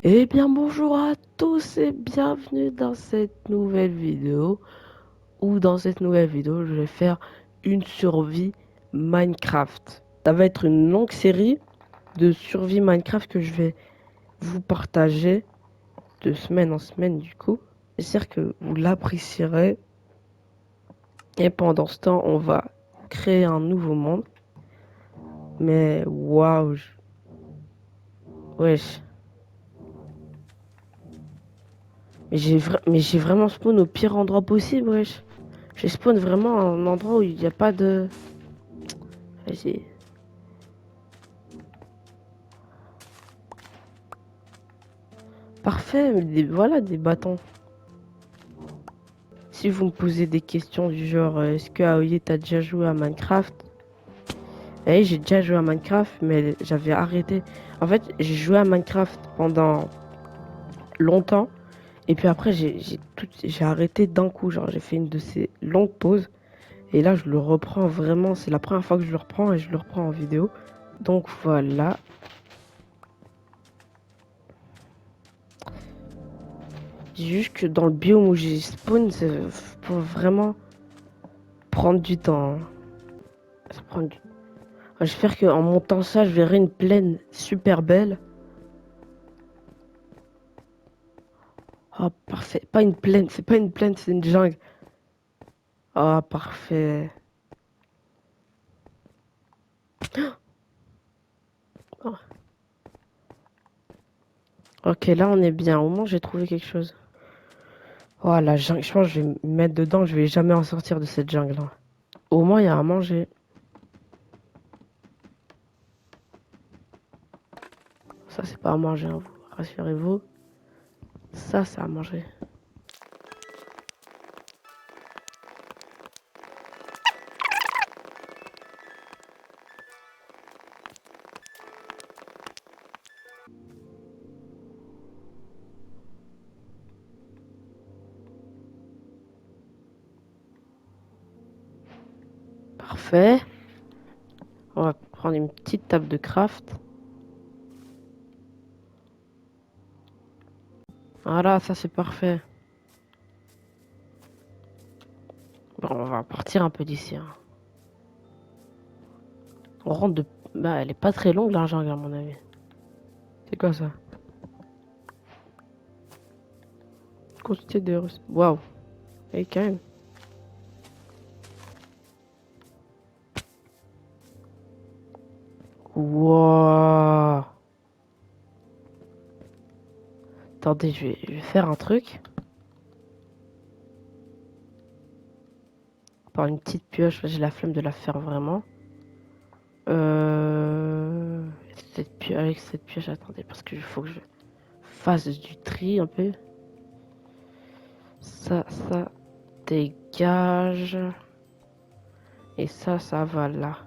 Eh bien bonjour à tous et bienvenue dans cette nouvelle vidéo je vais faire une survie Minecraft. Ça va être une longue série de survie Minecraft que je vais vous partager de semaine en semaine du coup. J'espère que vous l'apprécierez et pendant ce temps on va créer un nouveau monde. Mais waouh, wesh. Mais j'ai vraiment spawn au pire endroit possible, wesh. J'ai spawn vraiment à un endroit où il n'y a pas de... Vas-y. Parfait, mais voilà des bâtons. Si vous me posez des questions du genre est-ce que Aoye t'as déjà joué à Minecraft? Eh, j'ai déjà joué à Minecraft, mais j'avais arrêté. En fait, j'ai joué à Minecraft pendant longtemps, et puis après j'ai arrêté d'un coup. Genre, j'ai fait une de ces longues pauses, et là je le reprends vraiment. C'est la première fois que je le reprends et je le reprends en vidéo. Donc voilà. Dis juste que dans le biome où j'ai spawn, c'est pour vraiment prendre du temps, hein. Ça prend du... J'espère qu'en montant ça, je verrai une plaine super belle. Ah, parfait. Pas une plaine, c'est pas une plaine, c'est une jungle. Ah, parfait. Ah. Ok, là on est bien. Au moins j'ai trouvé quelque chose. Oh, la jungle. Je pense que je vais me mettre dedans. Je vais jamais en sortir de cette jungle-là. Au moins il y a à manger. Ça, c'est pas à manger, hein, vous. Rassurez-vous. Ça, c'est à manger. Parfait. On va prendre une petite table de craft. Voilà, ça c'est parfait. Bon, on va partir un peu d'ici, hein. On rentre de... Bah, elle est pas très longue, la jungle, à mon avis. C'est quoi ça? Quantité de... Waouh. Et quand même. Wouah. Attendez, je vais faire un truc. Par une petite pioche, j'ai la flemme de la faire vraiment. Euh... Avec cette pioche, attendez, parce qu'il faut que je fasse du tri un peu. Ça dégage. Et ça va là.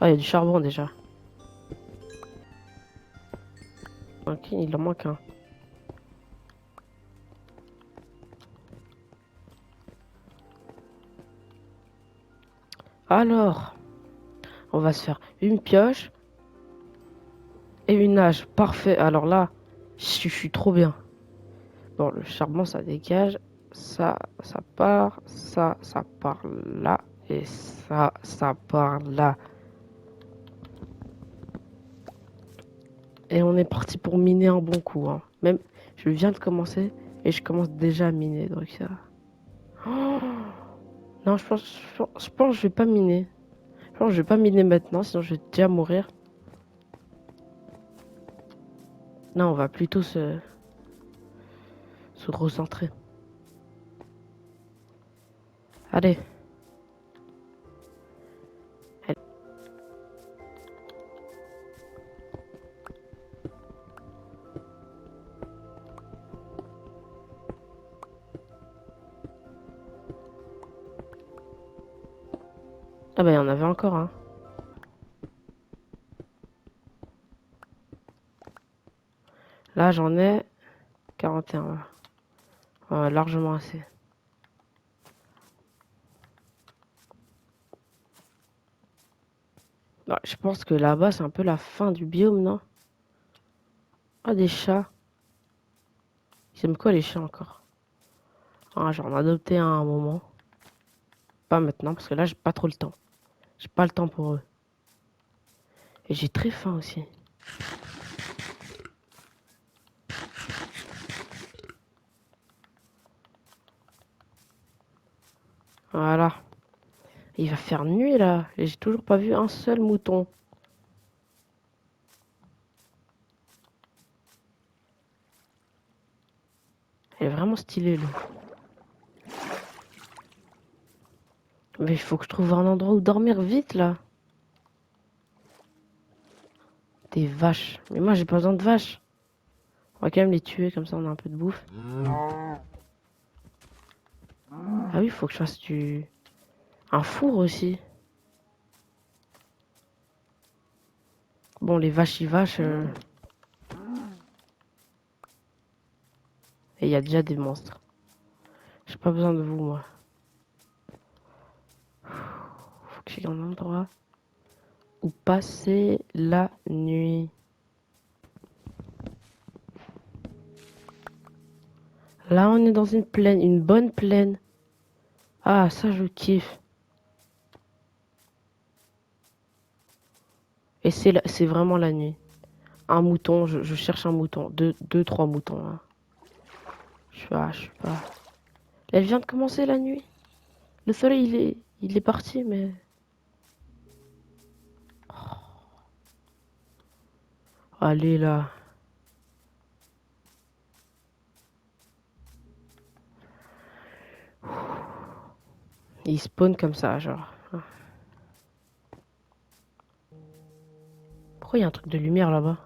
Ah, il y a du charbon déjà. Ok, il en manque un. Alors, on va se faire une pioche et une nage. Parfait. Alors là, je suis trop bien. Bon, le charbon, ça dégage. Ça part. Ça part là. Et ça part là. Et on est parti pour miner un bon coup, hein. Même, je viens de commencer et je commence déjà à miner. Donc ça... Oh non, je pense que je vais pas miner. Je pense que je vais pas miner maintenant, sinon je vais déjà mourir. Non, on va plutôt se recentrer. Allez. Allez. Ah bah, il y en avait encore, hein. Là, j'en ai 41. Ouais, largement assez. Ouais, je pense que là-bas, c'est un peu la fin du biome, non? Ah, des chats. Ils aiment quoi les chats encore? Ah, j'en ai adopté un à un moment. Pas maintenant, parce que là, j'ai pas trop le temps. J'ai pas le temps pour eux. Et j'ai très faim aussi. Voilà. Il va faire nuit là. Et j'ai toujours pas vu un seul mouton. Elle est vraiment stylée, l'eau. Mais il faut que je trouve un endroit où dormir vite là. Des vaches. Mais moi, j'ai pas besoin de vaches. On va quand même les tuer, comme ça on a un peu de bouffe. Ah oui, il faut que je fasse du... un four aussi. Bon, les vaches y vaches. Et il y a déjà des monstres. J'ai pas besoin de vous, moi. Faut que j'ai un endroit où passer la nuit. Là, on est dans une plaine, une bonne plaine. Ah, ça, je kiffe. Et c'est vraiment la nuit. Un mouton, je cherche un mouton. Trois moutons, là. Je suis pas... Elle vient de commencer la nuit. Le soleil, il est parti, mais... Allez, là. Il spawn comme ça, genre. Pourquoi il y a un truc de lumière là-bas?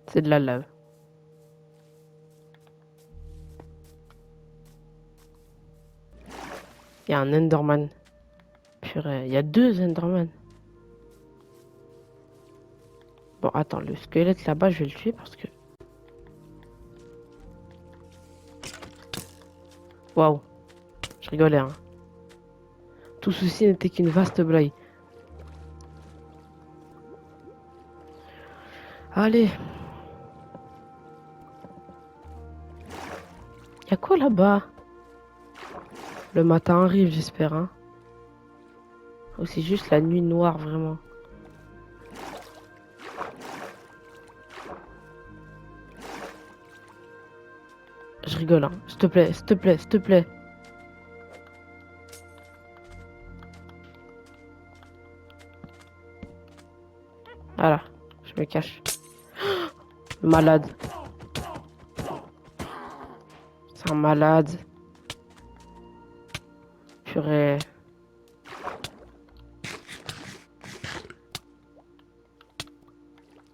C'est de la lave. Il y a un Enderman. Purée, il y a deux Enderman. Bon, attends, le squelette là-bas, je vais le tuer parce que... Waouh, je rigolais, hein. Tout ceci n'était qu'une vaste blague. Allez. Y a quoi là-bas? Le matin arrive, j'espère, hein. Ou c'est juste la nuit noire, vraiment. Je rigole, hein. S'il te plaît, s'il te plaît, s'il te plaît. Voilà, je me cache. Malade. C'est un malade. Purée.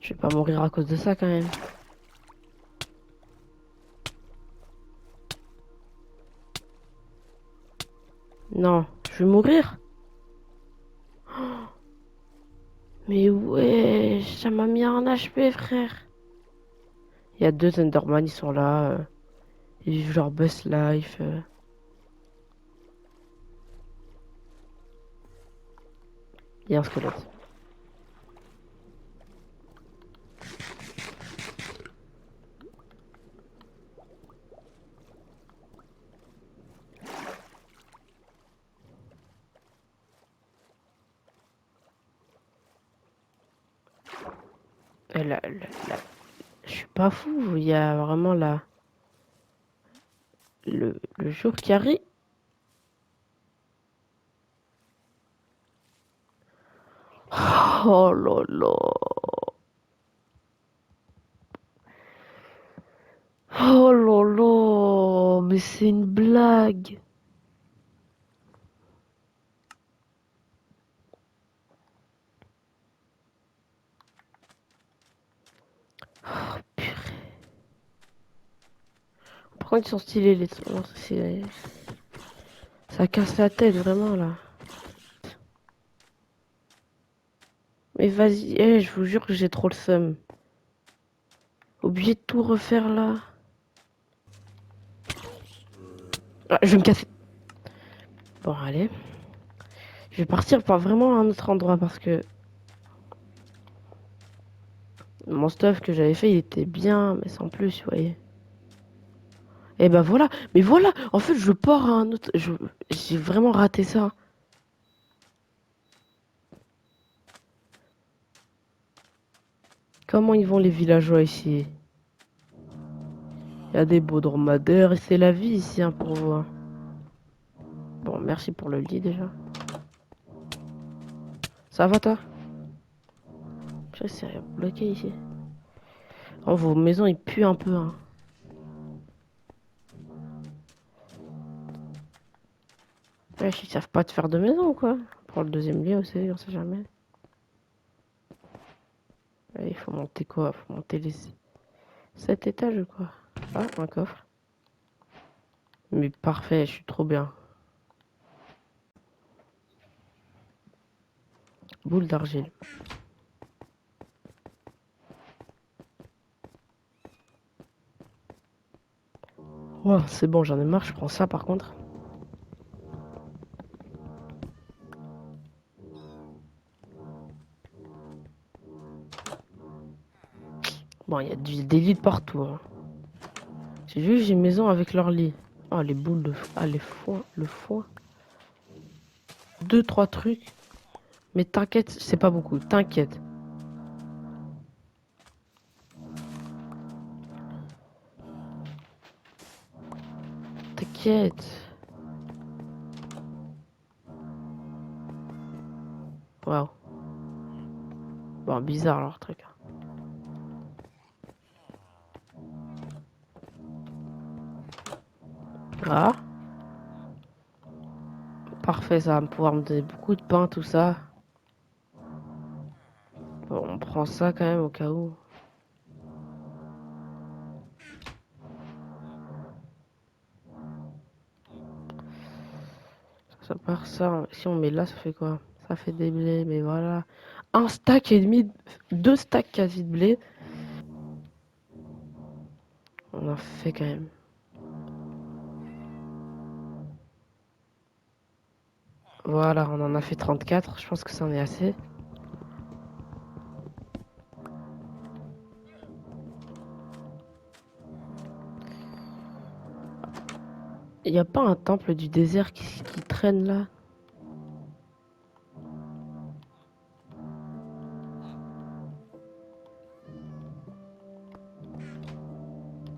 Je vais pas mourir à cause de ça, quand même. Non, je vais mourir. Mais ouais, ça m'a mis un HP, frère. Il y a deux Enderman, ils sont là. Ils vivent leur best life. Il y a un squelette. Et je suis pas fou, il y a vraiment le jour qui arrive. Oh là là. Oh là là. Mais c'est une blague. Purée. Par contre, ils sont stylés, les trucs. Ça casse la tête, vraiment, là. Mais vas-y, je vous jure que j'ai trop le seum. Obligé de tout refaire, là. Ah, je vais me casser. Bon, allez. Je vais partir par vraiment un autre endroit parce que mon stuff que j'avais fait, il était bien, mais sans plus, vous voyez. Et ben voilà. Mais voilà. En fait, je pars à un autre. J'ai vraiment raté ça. Comment ils vont les villageois ici? Il y a des beaux dromadaires et c'est la vie ici hein, pour vous. Hein. Bon, merci pour le lit déjà. Ça va toi? Je sais, c'est bloqué ici. Oh, vos maisons ils puent un peu. Hein. Wesh, ils savent pas te faire de maison ou quoi? Pour le deuxième lit aussi, on sait jamais. Ouais, il faut monter quoi? Faut monter les 7 étages ou quoi? Ah, un coffre. Mais parfait, je suis trop bien. Boule d'argile. Oh, c'est bon, j'en ai marre, je prends ça par contre. Bon, il y a des lits de partout. Hein. J'ai vu, j'ai une maison avec leur lit. Oh, les boules de... Ah, les foins, le foin. Deux, trois trucs. Mais t'inquiète, c'est pas beaucoup. T'inquiète. T'inquiète. Waouh. Bon, bizarre leur truc. Ah. Parfait, ça va me pouvoir me donner beaucoup de pain, tout ça. Bon, on prend ça quand même au cas où. Ça part ça. Si on met là, ça fait quoi? Ça fait des blés, mais voilà. Un stack et demi, deux stacks quasi de blé. On en fait quand même. Voilà, on en a fait 34. Je pense que ça en est assez. Il n'y a pas un temple du désert qui traîne là?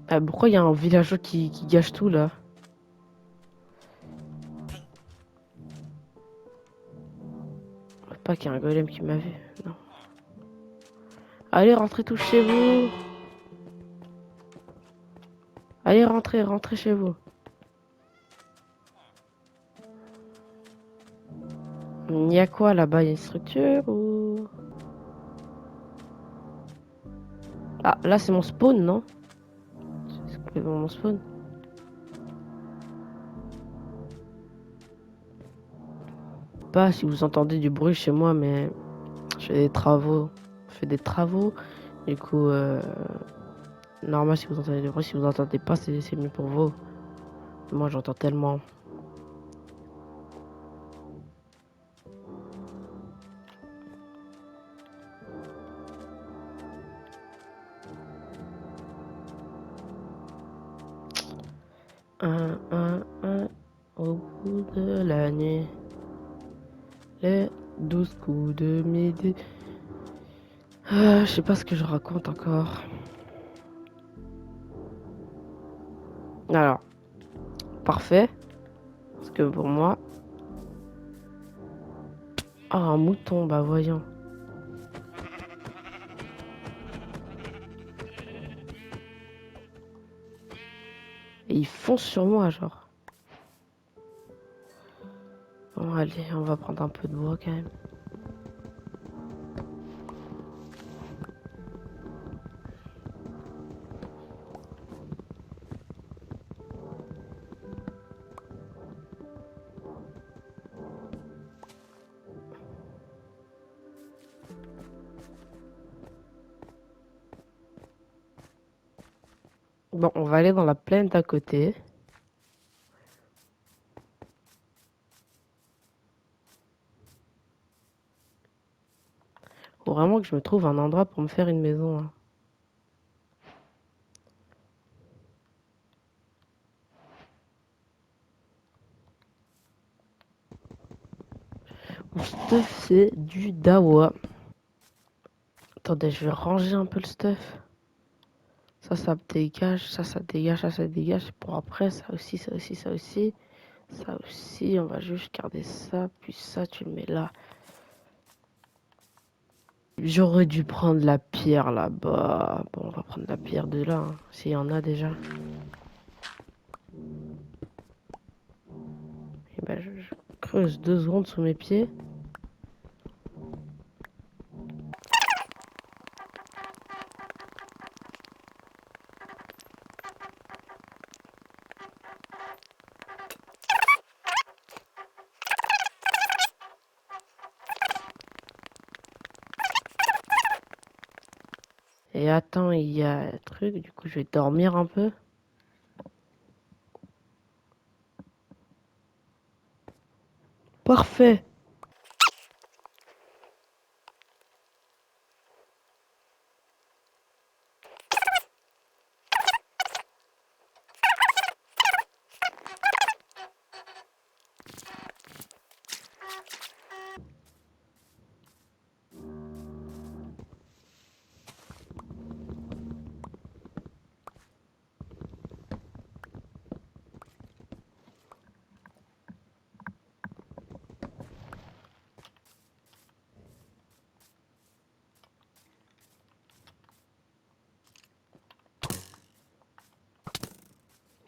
Ah, pourquoi il y a un villageois qui gâche tout là? Pas qu'il y a un golem qui m'a vu. Non. Allez, rentrez tous chez vous. Allez, rentrez, rentrez chez vous. Il y a quoi là-bas? Il y a une structure ou... Ah, là c'est mon spawn, non? C'est complètement mon spawn. Pas si vous entendez du bruit chez moi, mais je fais des travaux. Je fais des travaux. Du coup, normal si vous entendez du bruit. Si vous entendez pas, c'est mieux pour vous. Moi, j'entends tellement. Un, au bout de la nuit. Les 12 coups de midi. Ah, je sais pas ce que je raconte encore. Alors, parfait. Parce que pour moi... Ah, un mouton, bah voyons. Et ils foncent sur moi, genre. Bon, allez, on va prendre un peu de bois quand même. Bon, on va aller dans la plaine d'à côté. vraiment que je me trouve un endroit pour me faire une maison, hein. Mon stuff, c'est du dawa. Attendez, je vais ranger un peu le stuff. Ça dégage, ça dégage, ça dégage. Pour après, ça aussi, ça aussi, ça aussi. Ça aussi, on va juste garder ça. Puis ça, tu le mets là. J'aurais dû prendre la pierre là-bas. Bon, on va prendre la pierre de là, hein, s'il y en a déjà. Et ben, je creuse 2 secondes sous mes pieds. Et attends, il y a un truc. Du coup, je vais dormir un peu. Parfait.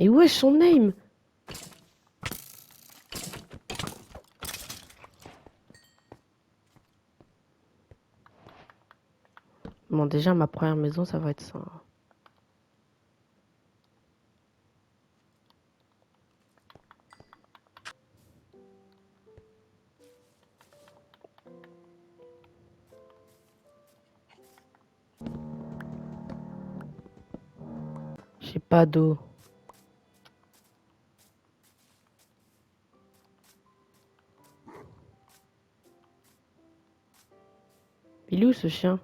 Et où est son name? Bon, déjà, ma première maison, ça va être ça, hein. J'ai pas d'eau. Il est où ce chien?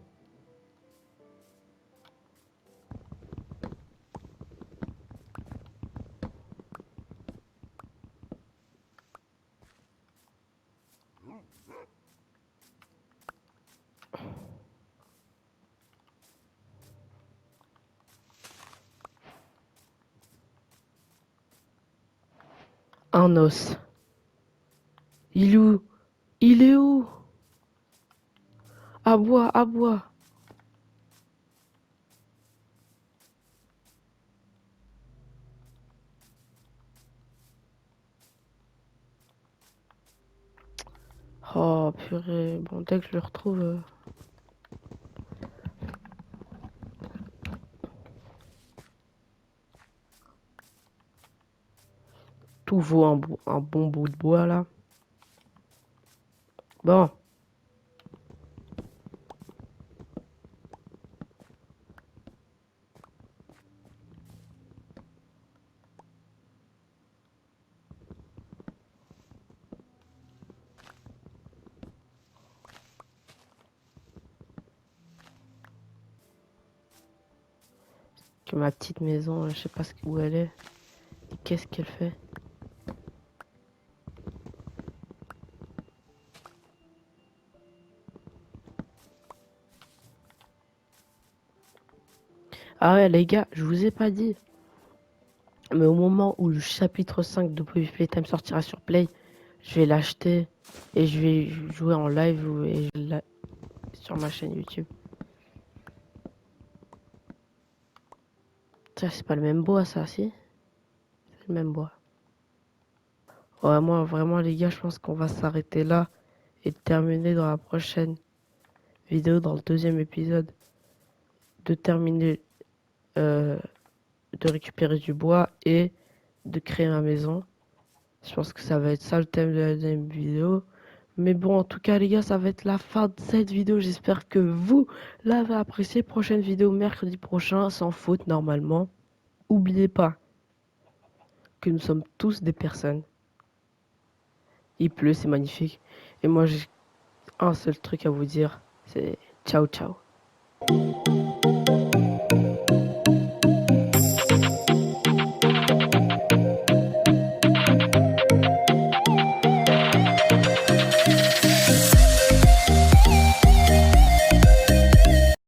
Un os. Il est où? Il est où? Aboie, aboie. Oh purée. Bon, dès que je le retrouve. Tout vaut un bon bout de bois là. Bon, que ma petite maison, je sais pas où elle est. Et qu'est-ce qu'elle fait? Ah ouais, les gars, je vous ai pas dit. Mais au moment où le chapitre 5 de Poppy Playtime sortira sur Play, je vais l'acheter et je vais jouer en live sur ma chaîne YouTube. Ça, c'est pas le même bois, ça, si? C'est le même bois. Ouais, moi, vraiment, les gars, je pense qu'on va s'arrêter là et terminer dans la prochaine vidéo, dans le deuxième épisode, de terminer, euh, de récupérer du bois et de créer ma maison. Je pense que ça va être ça le thème de la deuxième vidéo. Mais bon, en tout cas, les gars, ça va être la fin de cette vidéo. J'espère que vous l'avez apprécié. Prochaine vidéo mercredi prochain, sans faute, normalement. Oubliez pas que nous sommes tous des personnes. Il pleut, c'est magnifique. Et moi, j'ai un seul truc à vous dire, c'est Ciao, ciao.